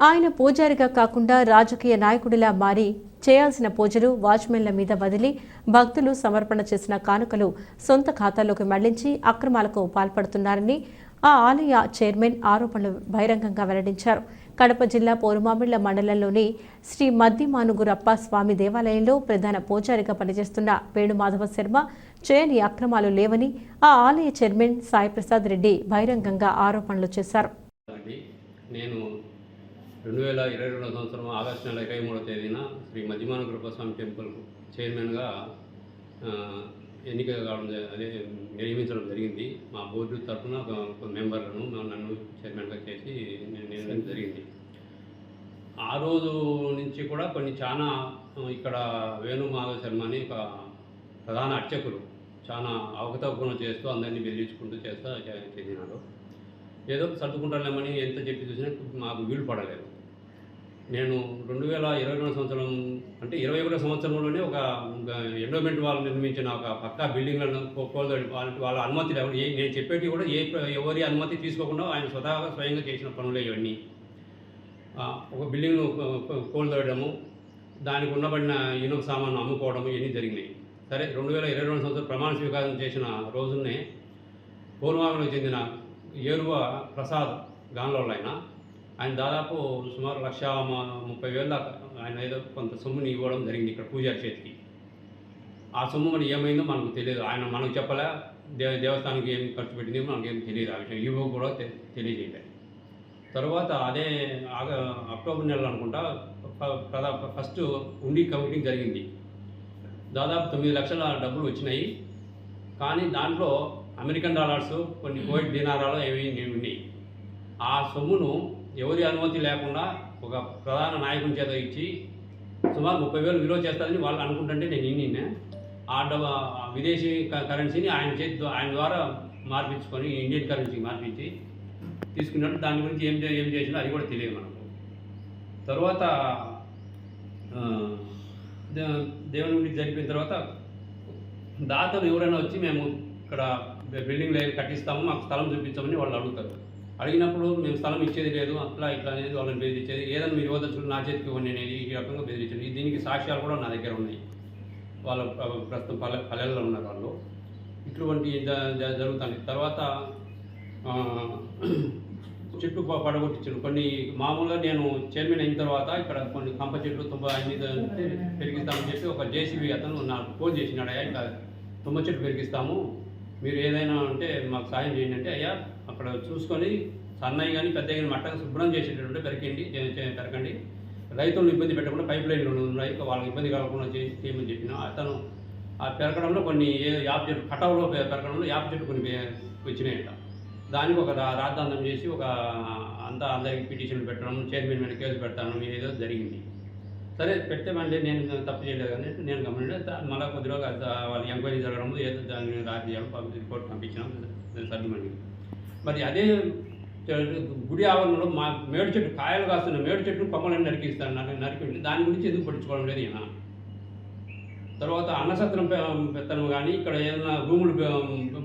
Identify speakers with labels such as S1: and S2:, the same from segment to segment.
S1: ఆయన పూజారిగా కాకుండా రాజకీయ నాయకుడిలా మారి చేయాల్సిన పూజలు వాచ్మెన్ల మీద వదిలి భక్తులు సమర్పణ చేసిన కానుకలు సొంత ఖాతాలోకి మళ్లించి అక్రమాలకు పాల్పడుతున్నారని ఆ ఆలయ చైర్మన్ ఆరోపణలు బహిరంగంగా వెల్లడించారు. కడప జిల్లా పోరుమామిళ్ల మండలంలోని శ్రీ మద్దిమానుగురప్ప స్వామి దేవాలయంలో ప్రధాన పూజారిగా పనిచేస్తున్న వేణుమాధవ శర్మ చేయని అక్రమాలు లేవని ఆ ఆలయ చైర్మన్ సాయి ప్రసాద్ రెడ్డి బహిరంగంగా ఆరోపణలు చేశారు.
S2: నేను 2022 సంవత్సరం ఆగస్టు నెల 23వ తేదీన శ్రీ మద్దిమానుగురప్ప స్వామి టెంపుల్ చైర్మన్గా ఎన్నిక కావడం అదే నియమించడం జరిగింది. మా బోర్డు తరఫున ఒక మెంబర్లను నన్ను చైర్మన్గా చేసి నియమించడం జరిగింది. ఆ రోజు నుంచి కూడా కొన్ని చాలా ఇక్కడ వేణుమాధవ శర్మ అని ఒక ప్రధాన అర్చకులు చాలా అవకతవకలు చేస్తూ అందరినీ బెదిరించుకుంటూ చేసినారు. ఏదో సర్దుకుంటాలేమని ఎంత చెప్పి చూసినా మాకు వీలు పడలేదు. నేను 2022 సంవత్సరం అంటే 21 సంవత్సరంలోనే ఒక ఎండోమెంట్ వాళ్ళు నిర్మించిన ఒక పక్కా బిల్డింగ్లను వాళ్ళ అనుమతి లేకుండా నేను చెప్పేటి కూడా ఎవరి అనుమతి తీసుకోకుండా ఆయన స్వయంగా చేసిన పనులే ఇవన్నీ. ఒక బిల్డింగ్ను కోల్దోయడము, దానికి ఉండబడిన ఇనుప సామాను అమ్ముకోవడము ఇవన్నీ జరిగినాయి. సరే 2022 సంవత్సరం ప్రమాణ స్వీకారం చేసిన రోజునే పూర్వాంగంలో చెందిన ఏరువ ప్రసాద్ గాన్లోళ్ళు ఆయన దాదాపు సుమారు 1,30,000 దాకా ఆయన ఏదో కొంత సొమ్ముని ఇవ్వడం జరిగింది ఇక్కడ పూజారి చేతికి. ఆ సొమ్ము మనకి ఏమైందో మనకు తెలియదు. ఆయన మనకు చెప్పలే, దేవస్థానానికి ఏం ఖర్చు పెట్టింది మనకు ఏం తెలియదు. ఆ విషయం ఇవ్వ కూడా తెలియజేయలేదు. తర్వాత అదే అక్టోబర్ నెలలో అనుకుంటా ఫస్ట్ ఉండి కమిటింగ్ జరిగింది. దాదాపు 9 లక్షల డబ్బులు వచ్చినాయి. కానీ దాంట్లో అమెరికన్ డాలర్స్, కొన్ని కువైట్ దినారాలు ఏవి ఉన్నాయి. ఆ సొమ్మును ఎవరి అనుమతి లేకుండా ఒక ప్రధాన నాయకుని చేత ఇచ్చి సుమారు 30,000 విలువ చేస్తుందని వాళ్ళు అనుకుంటుంటే నేను విదేశీ కరెన్సీని ఆయన ద్వారా మార్పించుకొని ఇండియన్ కరెన్సీకి మార్పించి తీసుకున్నట్టు. దాని గురించి ఏం చేసినా అది కూడా తెలియదు మనకు. తర్వాత దేవుని గురించి జరిపిన తర్వాత దాతలు ఎవరైనా వచ్చి మేము ఇక్కడ బిల్డింగ్ కట్టిస్తాము, మాకు స్థలం చూపించామని వాళ్ళు అడుగుతారు. అడిగినప్పుడు మేము స్థలం ఇచ్చేది లేదు, అట్లా ఇట్లా అనేది వాళ్ళని బెదిరించేది. ఏదైనా మీరు యువదర్శులు నా చేతికి ఇవ్వండి అనేది ఈ రకంగా బెదిరించేది. దీనికి సాక్ష్యాలు కూడా నా దగ్గర ఉన్నాయి. వాళ్ళ ప్రస్తుతం పల్లెల్లో ఉన్నారు వాళ్ళు. ఇటువంటి జరుగుతుంది. తర్వాత చెట్టు పడగొట్టించారు కొన్ని. మామూలుగా నేను చైర్మన్ అయిన తర్వాత ఇక్కడ కొన్ని కంప చెట్లు అన్ని పెరిగిస్తామని చెప్పి ఒక జేసీబీ అతను నాకు ఫోన్ చేసినాడు. అయ్యా ఇట్లా తుమ్మ చెట్టు పెరిగిస్తాము, మీరు ఏదైనా ఉంటే మాకు సాయం చేయండి అంటే, అయ్యా అక్కడ చూసుకొని సన్నయ్య కానీ పెద్ద కానీ మట్టగా శుభ్రం చేసేటట్టు పెరకండి, రైతులను ఇబ్బంది పెట్టకుండా పైప్ లైన్లు ఉన్నాయి, వాళ్ళకి ఇబ్బంది కలగకుండా చేయమని చెప్పిన. అతను ఆ పెరగడంలో కొన్ని యాప చెట్టు కటవలో పెరగడంలో యాప చెట్టు కొన్ని వచ్చినాయంట. దానికి ఒక రాద్ధాంతం చేసి అందరికి పిటిషన్లు పెట్టడం, చైర్మన్ మీద కేసు పెడతాను ఏదో జరిగింది. సరే పెట్టామంటే నేను తప్పు చేయలేదు కానీ నేను గమనించే మళ్ళీ కొద్ది రోజులు వాళ్ళు ఎంక్వైరీ జరగడం ఏదో దాన్ని రాజు చేయాలి రిపోర్ట్ పంపించాం సర్దిమండి. మరి అదే గుడి ఆవరణలో మా మేడు చెట్టు కాయలు కాస్తున్న మేడు చెట్టు కొమ్మలని నరికి దాని గురించి ఎందుకు పట్టించుకోవడం లేదు ఈయన. తర్వాత అన్నసత్రం పెత్తనం కానీ ఇక్కడ ఏదైనా రూములు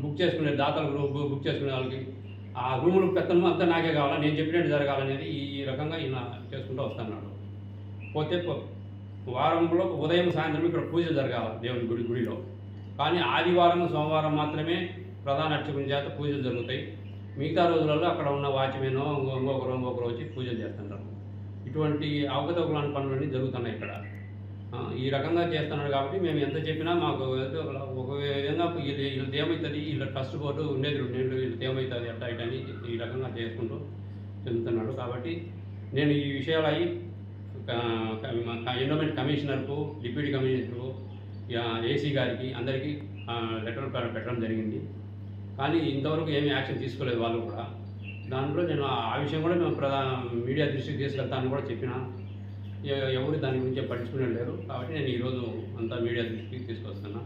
S2: బుక్ చేసుకునే దాతలు బుక్ చేసుకునే వాళ్ళకి ఆ రూములు పెత్తనం అంతా నాకే కావాలా, నేను చెప్పినట్టు జరగాలనేది ఈ రకంగా ఈయన చేసుకుంటూ వస్తున్నాడు. పోతే వారంలో ఉదయం సాయంత్రం ఇక్కడ పూజలు జరగాలి దేవుని గుడిలో. కానీ ఆదివారం సోమవారం మాత్రమే ప్రధాన అర్చకుని చేత పూజలు జరుగుతాయి. మిగతా రోజులలో అక్కడ ఉన్న వాచ్మెన్ ఇంకొకరు వచ్చి పూజలు చేస్తుంటారు. ఇటువంటి అవకతవకలాంటి పనులన్నీ జరుగుతున్నాయి ఇక్కడ. ఈ రకంగా చేస్తున్నాడు కాబట్టి మేము ఎంత చెప్పినా మాకు ఒక విధంగా వీళ్ళది ఏమవుతుంది, వీళ్ళ ట్రస్ట్ బోర్డు ఉండేది 2 నెలలు, వీళ్ళది ఏమవుతుంది అట్లా ఇటని ఈ రకంగా చేసుకుంటూ చెందుతున్నాడు. కాబట్టి నేను ఈ విషయాలు అయ్యి ఎండోమెంట్ కమిషనర్కు, డిప్యూటీ కమిషనర్కు, ఏసీ గారికి అందరికీ లెటర్ పెట్టడం జరిగింది. కానీ ఇంతవరకు ఏమీ యాక్షన్ తీసుకోలేదు వాళ్ళు కూడా. దాంట్లో నేను ఆ విషయం కూడా మేము మీడియా దృష్టికి తీసుకెళ్తానని కూడా చెప్పిన. ఎవరు దాని గురించి పట్టించుకునే లేరు. కాబట్టి నేను ఈరోజు అంతా మీడియా దృష్టికి తీసుకొస్తున్నా.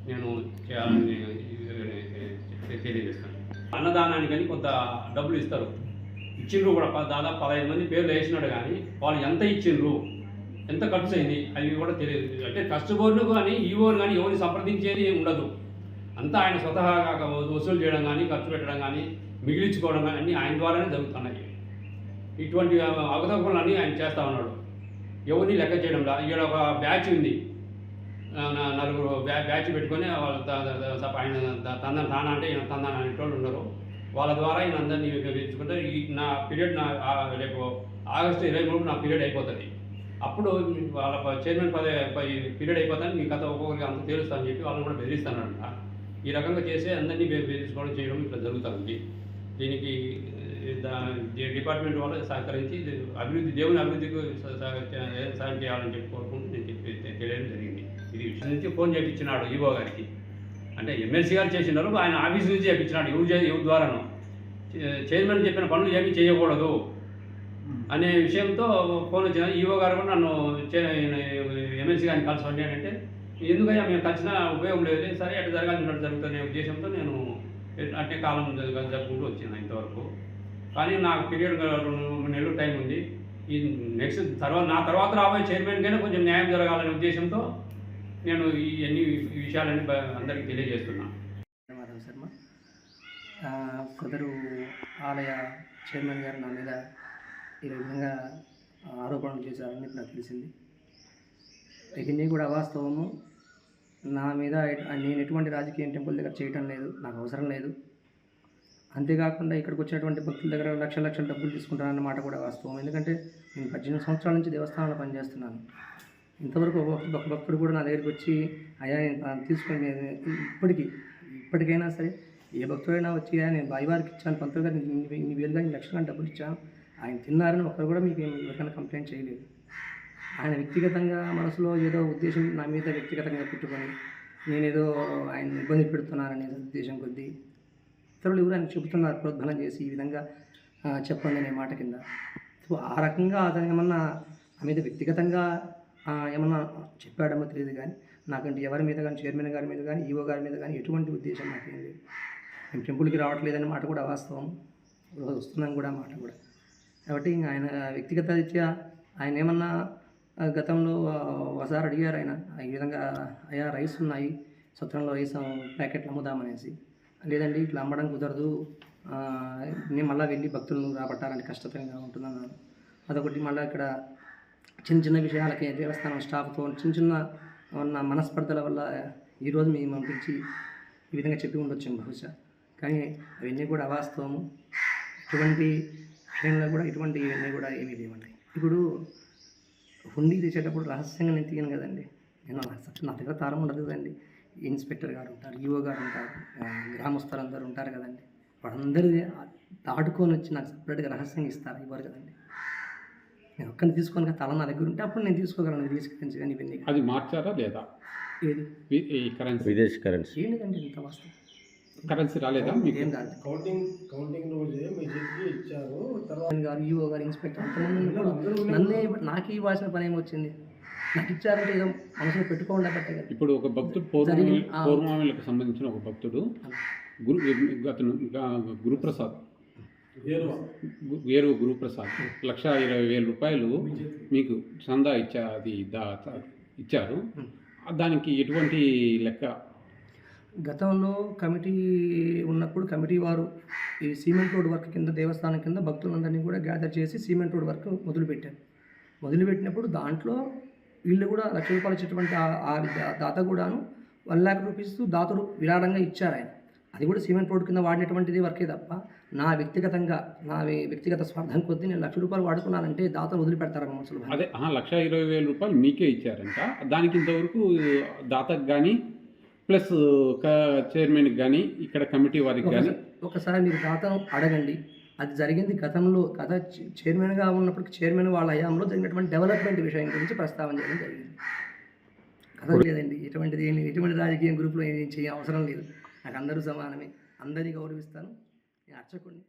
S2: నేను చేయాలని తెలియజేస్తాను. అన్నదానానికని కొంత డబ్బులు ఇస్తారు, ఇచ్చిండ్రు కూడా. దాదాపు 15 మంది పేర్లు వేసినాడు. కానీ వాళ్ళు ఎంత ఇచ్చిండ్రు, ఎంత ఖర్చు అయింది అవి కూడా తెలియదు. అంటే ట్రస్ట్ బోర్డు కానీ ఈవోలు కానీ ఎవరిని సంప్రదించేది ఉండదు. అంతా ఆయన స్వతహాగా వసూలు చేయడం కానీ, ఖర్చు పెట్టడం కానీ, మిగిలించుకోవడం కానీ అన్నీ ఆయన ద్వారానే జరుగుతున్నాయి. ఇటువంటి అవకతవకలన్నీ ఆయన చేస్తూ ఉన్నాడు. ఎవరిని లెక్క చేయడంలా. ఈడ ఒక బ్యాచ్ ఉంది, నలుగురు బ్యాచ్ పెట్టుకొని వాళ్ళు ఆయన తానా అంటే ఈయన తందాన అనేటోళ్ళు ఉన్నారు. వాళ్ళ ద్వారా ఈయన అందరినీ పెంచుకుంటే నా పీరియడ్ రేపు ఆగస్టు 23 నా పీరియడ్ అయిపోతుంది. అప్పుడు వాళ్ళ చైర్మన్ పీరియడ్ అయిపోతాను మీ కథ ఒక్కొక్కరికి అంత తెలుస్తానని చెప్పి వాళ్ళని కూడా బెదిరిస్తానంట. ఈ రకంగా చేసి అందరినీ బెదిరించుకోవడం చేయడం ఇట్లా జరుగుతుంది. దీనికి డిపార్ట్మెంట్ వాళ్ళు సహకరించి దేవుని అభివృద్ధికి సాయం చేయాలని చెప్పి కోరుకుంటూ నేను తెలియడం జరిగింది. ఇది విషయం నుంచి ఫోన్ చేయించినాడు ఈవో గారికి. అంటే ఎమ్మెల్సీ గారు చేసినారు, ఆయన ఆఫీస్ నుంచి చేయించినాడు. ఎవరి ద్వారాను చైర్మన్ చెప్పిన పనులు ఏమీ చేయకూడదు అనే విషయంతో ఫోన్ వచ్చిన. ఈవో గారు కూడా నన్ను ఎమ్మెల్సీ గారిని కలసండి అని అంటే, ఎందుకయ్యా మేము కలిసిన ఉపయోగం లేదు, సరే అటు జరగాల్సినట్టు జరుగుతున్న ఉద్దేశంతో నేను అంటే కాలం జరుపుకుంటూ వచ్చిన ఇంతవరకు. కానీ నాకు పీరియడ్ 2 నెలలు టైం ఉంది. ఈ నెక్స్ట్ నా తర్వాత రాబోయే చైర్మన్కైనా కొంచెం న్యాయం జరగాలనే ఉద్దేశంతో నేను ఈ విషయాలన్నీ అందరికీ తెలియజేస్తున్నాను.
S3: మాధవ్ శర్మ, సదరు ఆలయ చైర్మన్ గారు నా మీద ఈ విధంగా ఆరోపణలు చేశారని నాకు తెలిసింది. ఇవన్నీ కూడా అవాస్తవము. నా మీద నేను ఎటువంటి రాజకీయ టెంపుల్ దగ్గర చేయటం లేదు, నాకు అవసరం లేదు. అంతేకాకుండా ఇక్కడికి వచ్చినటువంటి భక్తుల దగ్గర లక్షల డబ్బులు తీసుకుంటానన్న మాట కూడా వాస్తవం. ఎందుకంటే నేను 18 సంవత్సరాల నుంచి దేవస్థానంలో పనిచేస్తున్నాను. ఇంతవరకు ఒక భక్తుడు కూడా నా దగ్గరికి వచ్చి అయ్యా నేను తీసుకొని ఇప్పటికైనా సరే ఏ భక్తుడైనా వచ్చి నేను బాయివారికి ఇచ్చాను, పంతులు గారు ఇన్ని వేలుగా 1 లక్షల డబ్బులు ఇచ్చాను, ఆయన తిన్నారని ఒకరు కూడా మీకు ఎవరికైనా కంప్లైంట్ చేయలేదు. ఆయన వ్యక్తిగతంగా మనసులో ఏదో ఉద్దేశం నా మీద వ్యక్తిగతంగా పెట్టుకొని నేనేదో ఆయన ఇబ్బంది పెడుతున్నాననే ఉద్దేశం కొద్దీ ఇతరులు ఎవరు ఆయన చెబుతున్నారు, ప్రోద్బలం చేసి ఈ విధంగా చెప్పండి అనే మాట కింద. సో ఆ రకంగా అతను ఏమన్నా నా మీద వ్యక్తిగతంగా ఏమన్నా చెప్పాడమో తెలియదు. కానీ నాకంటే ఎవరి మీద కానీ చైర్మన్ గారి మీద కానీ ఈవో గారి మీద కానీ ఎటువంటి ఉద్దేశం నాకేం లేదు. మేము టెంపుల్కి రావట్లేదనే మాట కూడా వాస్తవం, వస్తున్నాం కూడా మాట కూడా. కాబట్టి ఆయన వ్యక్తిగత రీత్యా ఆయన ఏమన్నా గతంలో ఒకసారి అడిగారు ఆయన ఈ విధంగా, అయ్యా రైస్ ఉన్నాయి సత్రంలో రైస్ ప్యాకెట్లు అమ్ముదామనేసి. లేదండి ఇట్లా అమ్మడం కుదరదు, నేను మళ్ళీ వెళ్ళి భక్తులను రాబట్టాలంటే కష్టతరంగా ఉంటుందన్నాను. అదొకటి. మళ్ళీ ఇక్కడ చిన్న విషయాలకి దేవస్థానం స్టాఫ్తో చిన్న ఉన్న మనస్పర్ధల వల్ల ఈరోజు మేము పంపించి ఈ విధంగా చెప్పి ఉండొచ్చు బహుశా. కానీ అవన్నీ కూడా అవాస్తవము. ఇటువంటి విషయంలో కూడా ఇవన్నీ కూడా ఏమీ లేవండి. ఇప్పుడు హుండీ తీసేటప్పుడు రహస్యంగా నేను తీయను కదండి. నా దగ్గర తాళం ఉండదు కదండి. ఇన్స్పెక్టర్ గారు ఉంటారు, ఈవో గారు ఉంటారు, గ్రామస్తులు అందరూ ఉంటారు కదండి. వాళ్ళందరూ దాటుకొని వచ్చి నాకు సపరేట్గా రహస్యంగా ఇస్తారు, ఇవ్వరు కదండి. నేను ఒక్కరిని తీసుకొని తాళం నా దగ్గర ఉంటే అప్పుడు నేను తీసుకోగలను తీసుకెళ్ళి. కానీ ఇవన్నీ
S4: అది మార్చారా లేదా?
S3: ఏది
S4: విదేశీ కరెన్సీ
S3: ఏంటండి ఇంత వాస్తవం?
S4: కరెన్సీ రాలేదా?
S3: ఏం రాలేదు.
S5: కౌంటింగ్ రోజే మీ చేతికి ఇచ్చారు.
S3: గారు ఈవో గారు ఇన్స్పెక్టర్ అంతమంది నన్నే నాకు ఇవ్వాల్సిన పని ఏమొచ్చింది? నాకు ఇచ్చారంటే ఏదో మనసులో పెట్టుకోండి బట్టే కదా.
S4: ఇప్పుడు ఒక భక్తుడు పౌర్ణమిలకు సంబంధించిన ఒక భక్తుడు గురుప్రసాద్ వేరు గురుప్రసాద్ 1,20,000 రూపాయలు మీకు చందా ఇచ్చారు. దానికి ఎటువంటి లెక్క?
S3: గతంలో కమిటీ ఉన్నప్పుడు కమిటీ వారు ఈ సిమెంట్ రోడ్ వర్క్ కింద దేవస్థానం కింద భక్తులందరినీ కూడా గ్యాదర్ చేసి సిమెంట్ రోడ్ వర్క్ మొదలుపెట్టినప్పుడు దాంట్లో వీళ్ళు కూడా 1,00,000 రూపాయలు ఇచ్చేటువంటి దాత కూడాను 1,00,000 రూపీస్ దాతలు విరాళంగా ఇచ్చారు ఆయన. అది కూడా సిమెంట్ రోడ్ కింద వాడినటువంటిది వర్కే తప్ప నా వ్యక్తిగత స్వార్థం కొద్దీ నేను 1,00,000 రూపాయలు వాడుకున్నానంటే దాతలు వదిలిపెడతారు మనసులో.
S4: అదే 1,20,000 రూపాయలు మీకే ఇచ్చారంట. దానికి ఇంతవరకు దాతకు కానీ ప్లస్ చైర్మన్కి కానీ ఇక్కడ కమిటీ వారికి కానీ
S3: ఒకసారి మీరు దాతను అడగండి. అది జరిగింది గతంలో చైర్మన్గా ఉన్నప్పటికీ చైర్మన్ వాళ్ళ హయాంలో జరిగినటువంటి డెవలప్మెంట్ విషయం గురించి ప్రస్తావన చేయడం జరిగింది. కథ లేదండి. ఎటువంటి రాజకీయ గ్రూప్లో ఏం చేయ అవసరం లేదు. నాకు అందరూ సమానమే, అందరినీ గౌరవిస్తాను. నేను అర్చకుడిని.